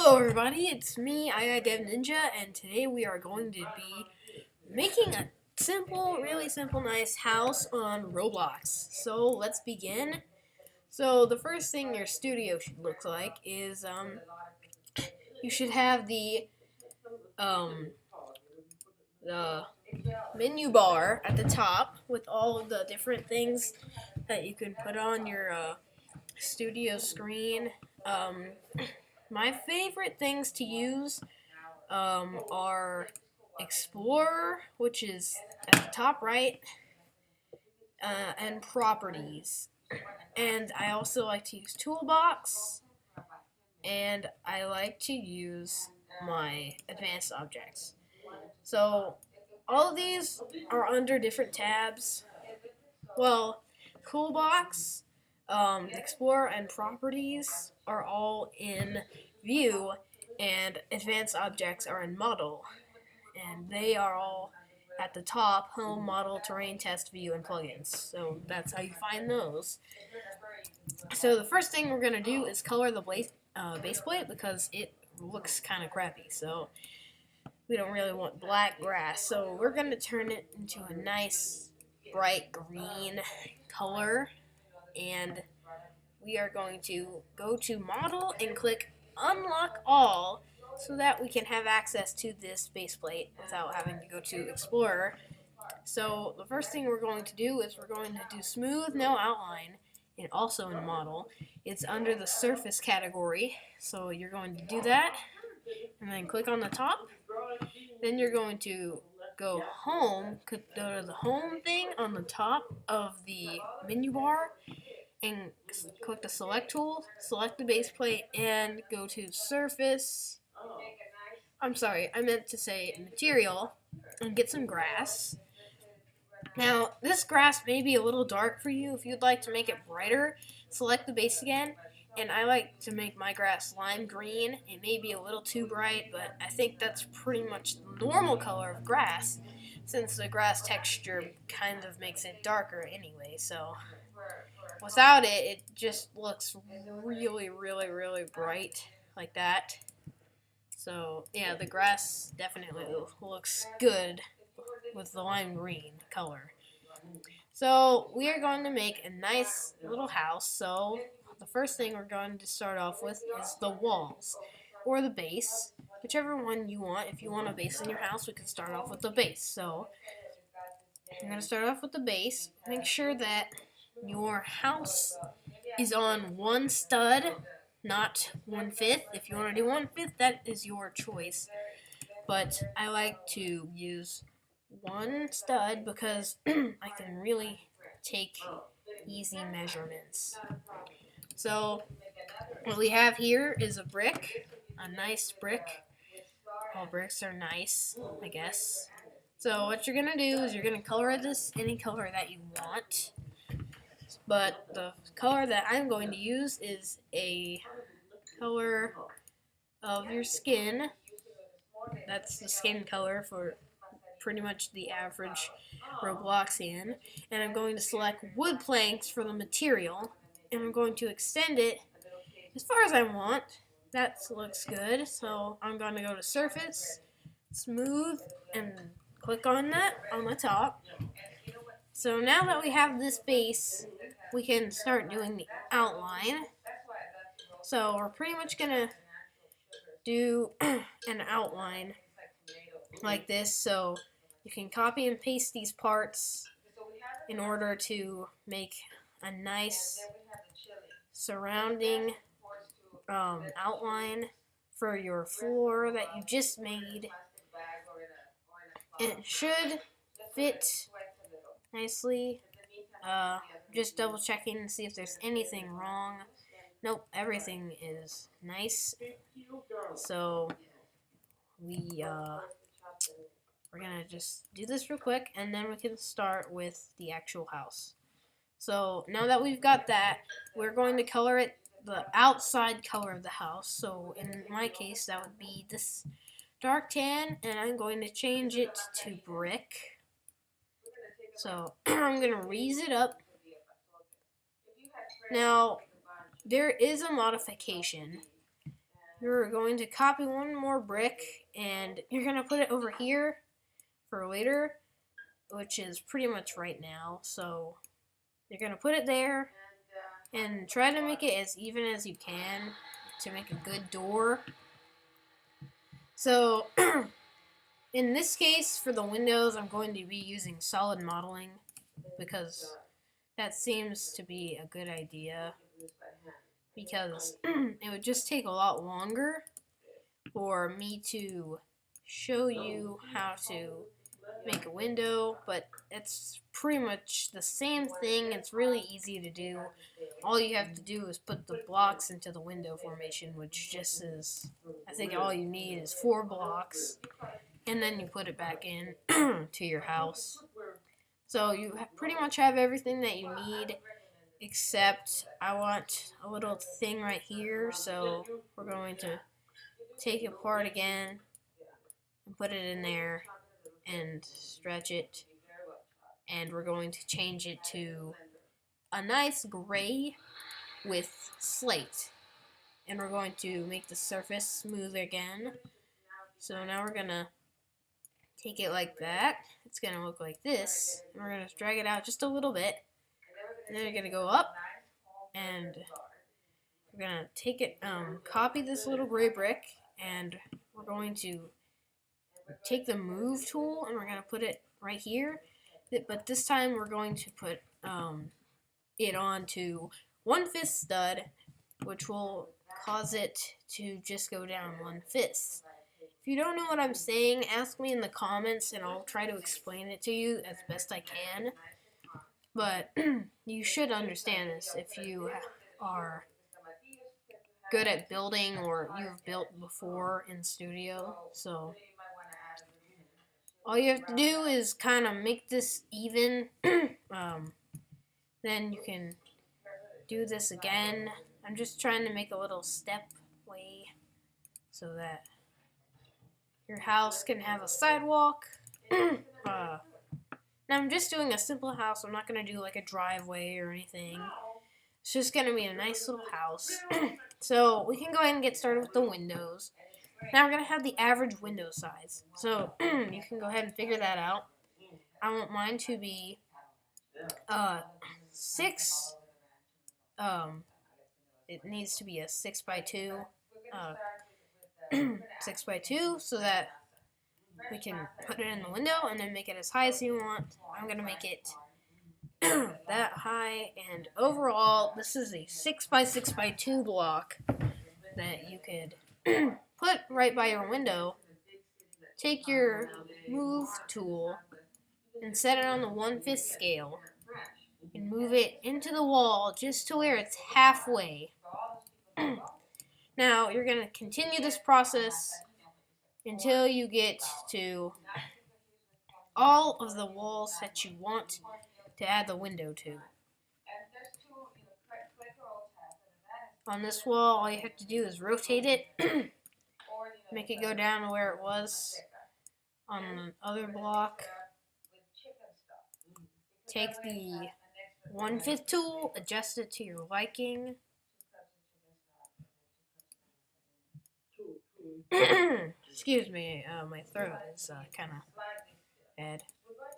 Hello everybody, it's me, iiDevNinja, and today we are going to be making a really simple, nice house on Roblox. So let's begin. So the first thing your studio should look like is, you should have the menu bar at the top with all of the different things that you can put on your, studio screen. My favorite things to use are Explorer, which is at the top right, and Properties. And I also like to use Toolbox, and I like to use my Advanced Objects. So all of these are under different tabs. Well, Toolbox, Explorer, and Properties are all in View, and Advanced Objects are in Model. And they are all at the top: Home, Model, Terrain, Test, View, and Plugins. So that's how you find those. So the first thing we're going to do is color the base plate because it looks kind of crappy. So we don't really want black grass. So we're going to turn it into a nice bright green color, and we are going to go to Model and click Unlock All so that we can have access to this base plate without having to go to Explorer. So the first thing we're going to do is we're going to do Smooth No Outline, and also in Model. It's under the Surface category, so you're going to do that, and then click on the top. Then you're going to go Home, go to the Home thing on the top of the menu bar, and click the Select tool, select the base plate, and go to Surface. I'm sorry, I meant to say Material, and get some grass. Now, this grass may be a little dark for you. If you'd like to make it brighter, select the base again. And I like to make my grass lime green. It may be a little too bright, but I think that's pretty much the normal color of grass, since the grass texture kind of makes it darker anyway. So without it, it just looks really, really, really bright like that. So yeah, the grass definitely looks good with the lime green color. So we are going to make a nice little house. So the first thing we're going to start off with is the walls, or the base, whichever one you want. If you want a base in your house, we can start off with the base. So I'm going to start off with the base. Make sure that your house is on one stud, not 1/5. If you want to do 1/5, that is your choice. But I like to use one stud because I can really take easy measurements. So what we have here is a brick, a nice brick. All bricks are nice, I guess. So what you're going to do is you're going to color this any color that you want. But the color that I'm going to use is a color of your skin. That's the skin color for pretty much the average Robloxian. And I'm going to select wood planks for the material, and I'm going to extend it as far as I want. That looks good. So I'm going to go to Surface, Smooth, and click on that on the top. So now that we have this base, we can start doing the outline. So we're pretty much going to do an outline like this. So you can copy and paste these parts in order to make a nice surrounding outline for your floor that you just made. And it should fit nicely. Just double checking to see if there's anything wrong. Nope, everything is nice. So we're gonna just do this real quick, and then we can start with the actual house. So now that we've got that, we're going to color it the outside color of the house. So in my case, that would be this dark tan, and I'm going to change it to brick. So I'm going to raise it up. Now, there is a modification you're going to copy one more brick and you're going to put it over here for later, which is pretty much right now. So you're going to put it there and try to make it as even as you can to make a good door. So in this case, for the windows, I'm going to be using solid modeling because that seems to be a good idea, because it would just take a lot longer for me to show you how to make a window, but it's pretty much the same thing. It's really easy to do. All you have to do is put the blocks into the window formation, which just is, I think all you need is 4 blocks, and then you put it back in to your house. So you pretty much have everything that you need, except I want a little thing right here, so we're going to take it apart again and put it in there and stretch it, and we're going to change it to a nice gray with slate, and we're going to make the surface smooth again. So now we're gonna take it like that. It's gonna look like this, and we're gonna drag it out just a little bit, and then we're gonna go up, and we're gonna take it, copy this little gray brick, and we're going to take the move tool and we're going to put it right here, but this time we're going to put it onto 1/5 stud, which will cause it to just go down 1/5. If you don't know what I'm saying, ask me in the comments and I'll try to explain it to you as best I can, but you should understand this if you are good at building or you've built before in studio. So all you have to do is kind of make this even. Then you can do this again. I'm just trying to make a little step way so that your house can have a sidewalk. Now I'm just doing a simple house. I'm not going to do like a driveway or anything. It's just going to be a nice little house. So we can go ahead and get started with the windows. Now we're going to have the average window size. So you can go ahead and figure that out. I want mine to be 6. It needs to be a 6x2. 6x2 so that we can put it in the window and then make it as high as you want. I'm going to make it that high, and overall this is a 6x6x2 block that you could put right by your window. Take your move tool and set it on the 1/5 scale and move it into the wall just to where it's halfway. Now you're going to continue this process until you get to all of the walls that you want to add the window to. On this wall, all you have to do is rotate it, make it go down to where it was on the other block. Take the 1/5 tool, adjust it to your liking. Excuse me, my throat is kind of bad.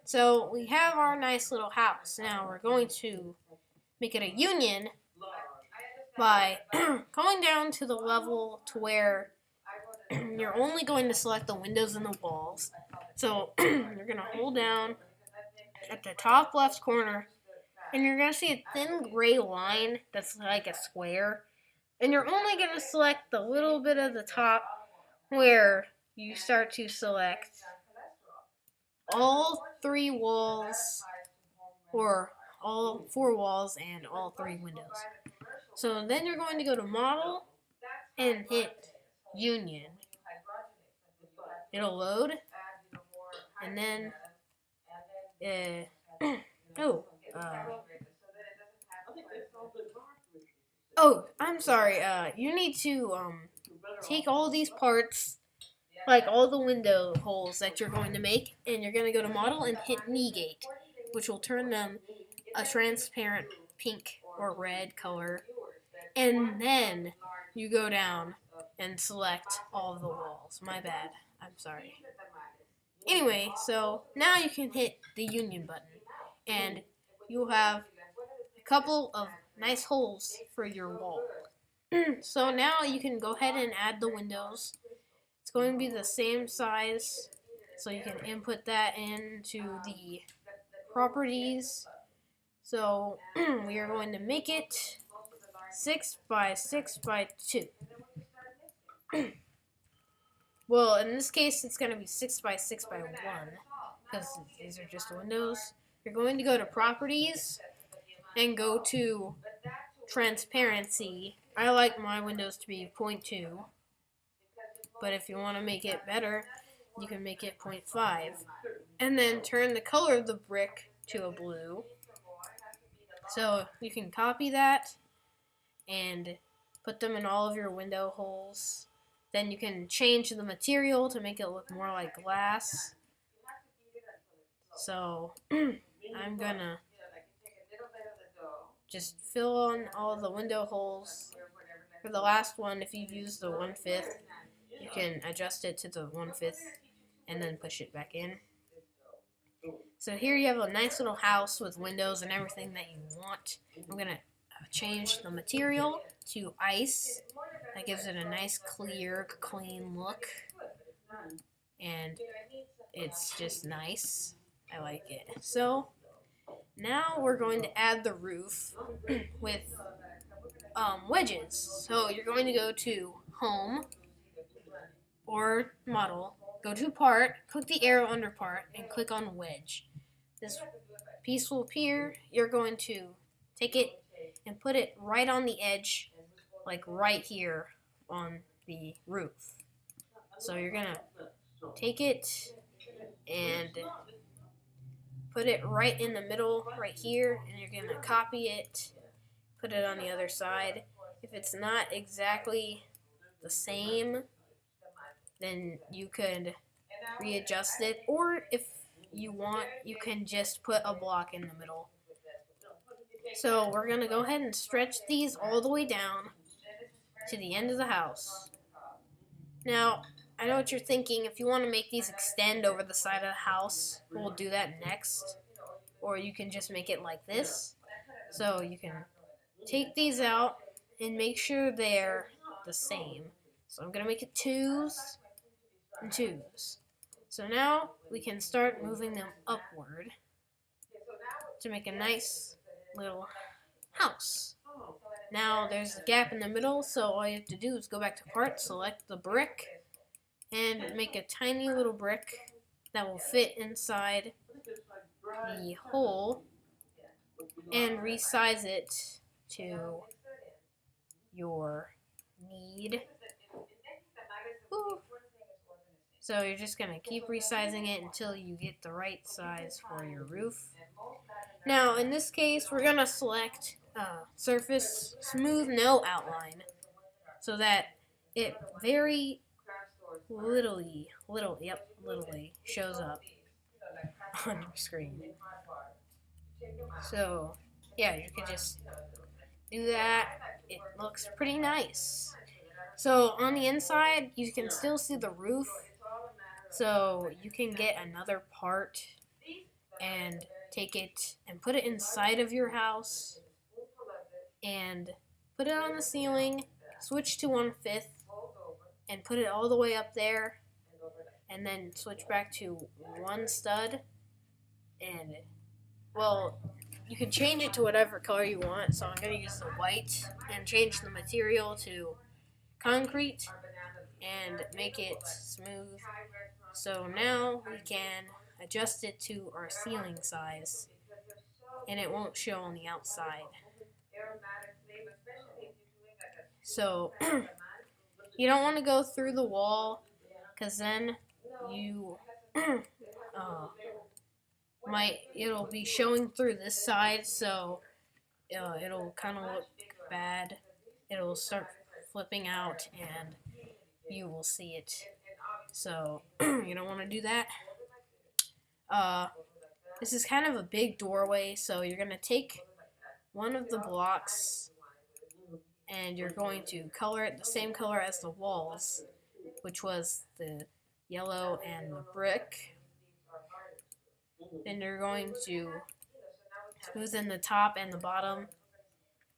So we have our nice little house. Now we're going to make it a union by going down to the level to where you're only going to select the windows and the walls. So you're going to hold down at the top left corner, and you're going to see a thin gray line that's like a square. And you're only going to select the little bit of the top where you start to select all 3 walls, or all 4 walls and all 3 windows. So then you're going to go to Model and hit Union. It'll load, and then I'm sorry. You need to take all these parts, like all the window holes that you're going to make, and you're going to go to Model and hit Negate, which will turn them a transparent pink or red color. And then you go down and select all of the walls. My bad. I'm sorry. Anyway, so now you can hit the union button, and you'll have a couple of nice holes for your wall. So now you can go ahead and add the windows. It's going to be the same size, so you can input that into the properties. So we are going to make it 6 by 6 by 2. Well, in this case, it's going to be 6 by 6 by 1, because these are just windows. You're going to go to Properties and go to Transparency. I like my windows to be 0.2, but if you want to make it better, you can make it 0.5. And then turn the color of the brick to a blue. So you can copy that and put them in all of your window holes. Then you can change the material to make it look more like glass. So I'm gonna just fill in all the window holes. For the last one, if you use the 1/5, you can adjust it to the 1/5 and then push it back in. So here you have a nice little house with windows and everything that you want. I'm gonna change the material to ice. That gives it a nice, clear, clean look. And it's just nice. I like it. So now we're going to add the roof with wedges. So you're going to go to Home or Model, go to Part, click the arrow under Part, and click on Wedge. This piece will appear. You're going to take it and put it right on the edge, like right here on the roof. So you're gonna take it and put it right in the middle, right here, and you're gonna copy it, put it on the other side. If it's not exactly the same, then you could readjust it, or if you want, you can just put a block in the middle. So we're going to go ahead and stretch these all the way down to the end of the house. Now, I know what you're thinking. If you want to make these extend over the side of the house, we'll do that next. Or you can just make it like this. So you can take these out and make sure they're the same. So I'm going to make it 2s and 2s. So now we can start moving them upward to make a nice little house. Now there's a gap in the middle, so all you have to do is go back to Part, select the brick, and make a tiny little brick that will fit inside the hole, and resize it to your need. Ooh. So you're just going to keep resizing it until you get the right size for your roof. Now, in this case, we're going to select Surface Smooth No Outline, so that it very littly shows up on your screen. So, yeah, you can just do that. It looks pretty nice. So, on the inside, you can still see the roof. So you can get another part and take it and put it inside of your house and put it on the ceiling, switch to 1/5 and put it all the way up there, and then switch back to 1 stud. And, well, you can change it to whatever color you want. So I'm going to use the white and change the material to concrete and make it smooth. So now we can adjust it to our ceiling size, and it won't show on the outside. So you don't want to go through the wall, because then you it'll be showing through this side, so it'll kind of look bad. It'll start flipping out, and you will see it. So you don't want to do that. This is kind of a big doorway, so you're going to take one of the blocks and you're going to color it the same color as the walls, which was the yellow and the brick. Then you're going to smooth in the top and the bottom,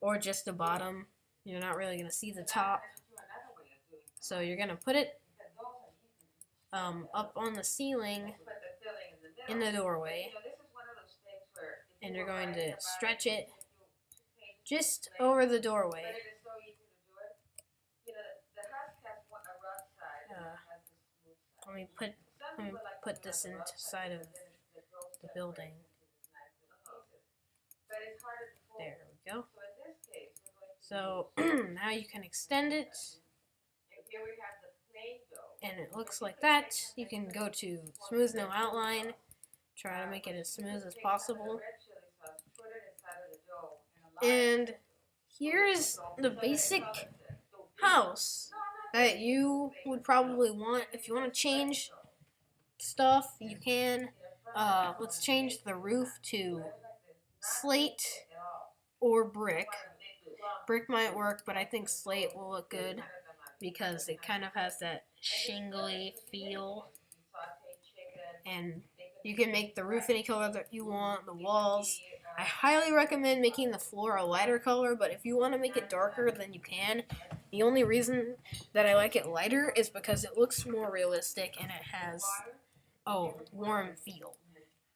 or just the bottom. You're not really going to see the top. So you're going to put it up on the ceiling in the doorway, and you're going to stretch it just over the doorway. Let me put this inside of the building. There we go. So now you can extend it, and it looks like that. You can go to smooth no outline, try to make it as smooth as possible. And here's the basic house that you would probably want. If you want to change stuff, you can. Let's change the roof to slate or brick. Brick might work, but I think slate will look good because it kind of has that shingly feel. And you can make the roof any color that you want, the walls. I highly recommend making the floor a lighter color, but if you want to make it darker, then you can. The only reason that I like it lighter is because it looks more realistic and it has a warm feel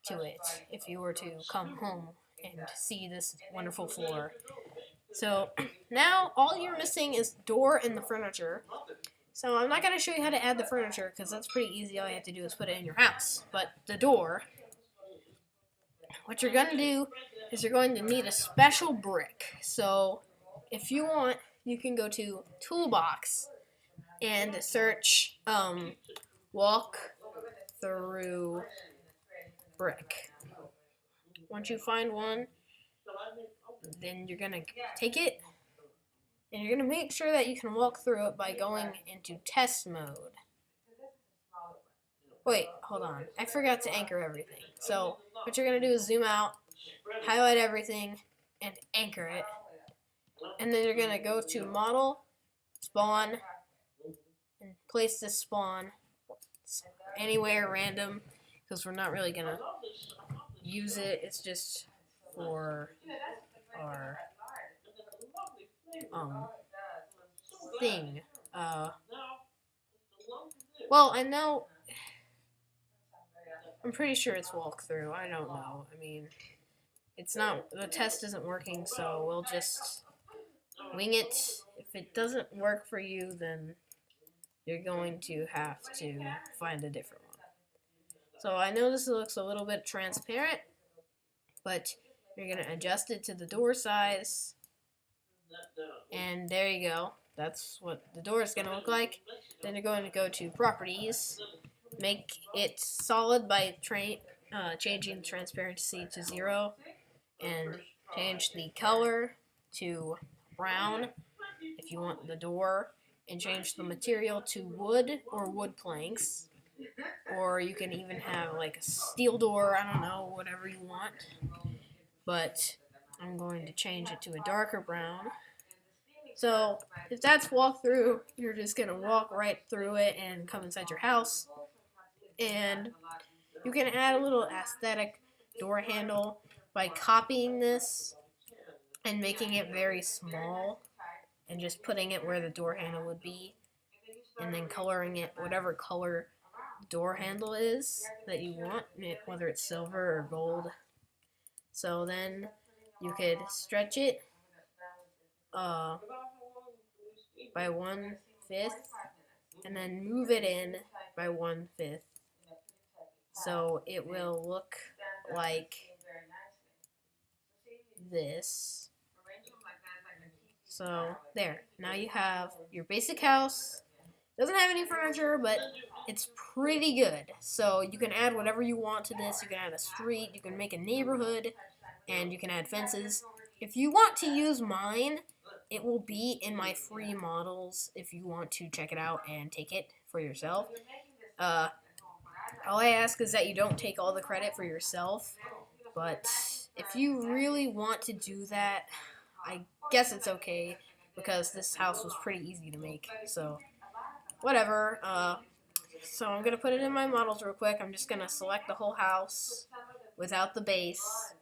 to it if you were to come home and see this wonderful floor. So now all you're missing is the door and the furniture. So I'm not going to show you how to add the furniture because that's pretty easy. All you have to do is put it in your house. But the door, what you're going to do is you're going to need a special brick. So if you want, you can go to Toolbox and search walk through brick. Once you find one, then you're going to take it and you're going to make sure that you can walk through it by going into test mode. Wait, hold on. I forgot to anchor everything. So what you're going to do is zoom out, highlight everything, and anchor it. And then you're going to go to model, spawn, and place this spawn anywhere random because we're not really going to use it. It's just for our thing. Well, I know. I'm pretty sure it's walkthrough. I don't know. I mean, it's not. The test isn't working, so we'll just wing it. If it doesn't work for you, then you're going to have to find a different one. So I know this looks a little bit transparent, but you're going to adjust it to the door size. And there you go. That's what the door is going to look like. Then you're going to go to Properties. Make it solid by changing transparency to 0. And change the color to brown if you want the door. And change the material to wood or wood planks. Or you can even have like a steel door. I don't know, whatever you want. But I'm going to change it to a darker brown. So if that's walkthrough, you're just going to walk right through it and come inside your house. And you can add a little aesthetic door handle by copying this and making it very small and just putting it where the door handle would be and then coloring it whatever color door handle is that you want, whether it's silver or gold. So then you could stretch it by 1/5 and then move it in by 1/5. So it will look like this. So there. Now you have your basic house. Doesn't have any furniture, but it's pretty good. So you can add whatever you want to this. You can add a street, you can make a neighborhood, and you can add fences. If you want to use mine, it will be in my free models if you want to check it out and take it for yourself. All I ask is that you don't take all the credit for yourself, but if you really want to do that, I guess it's okay. because this house was pretty easy to make. So whatever. So I'm gonna put it in my models real quick. I'm just gonna select the whole house without the base.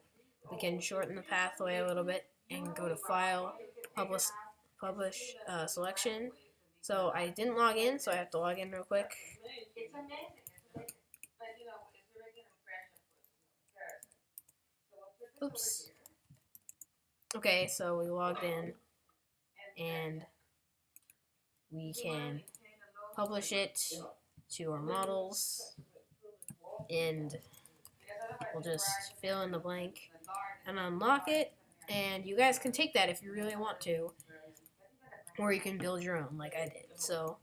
We can shorten the pathway a little bit and go to File, Publish Selection. So I didn't log in, so I have to log in real quick. Oops. Okay, so we logged in, and we can publish it to our models, and we'll just fill in the blank and unlock it, and you guys can take that if you really want to, or you can build your own like I did. So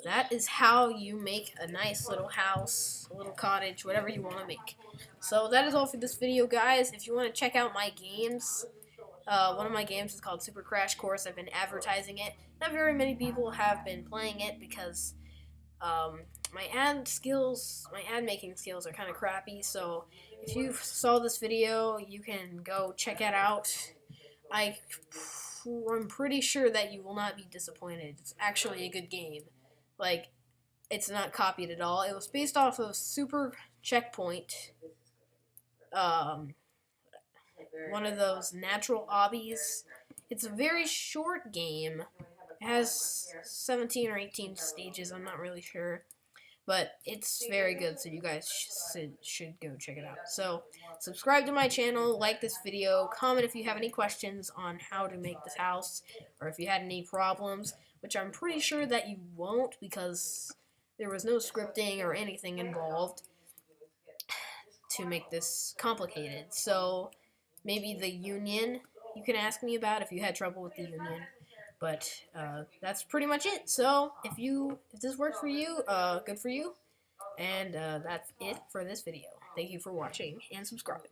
that is how you make a nice little house, a little cottage, whatever you want to make. So that is all for this video, guys. If you want to check out my games, one of my games is called Super Crash Course. I've been advertising it. Not very many people have been playing it because my ad making skills are kind of crappy. So if you saw this video, you can go check it out. I'm pretty sure that you will not be disappointed. It's actually a good game. Like, it's not copied at all. It was based off of Super Checkpoint, one of those natural obbies. It's a very short game. It has 17 or 18 stages, I'm not really sure. But it's very good, so you guys should go check it out. So, subscribe to my channel, like this video, comment if you have any questions on how to make this house, or if you had any problems, which I'm pretty sure that you won't because there was no scripting or anything involved to make this complicated. So, maybe the union you can ask me about if you had trouble with the union. But that's pretty much it. So if this worked for you, good for you. And that's it for this video. Thank you for watching and subscribing.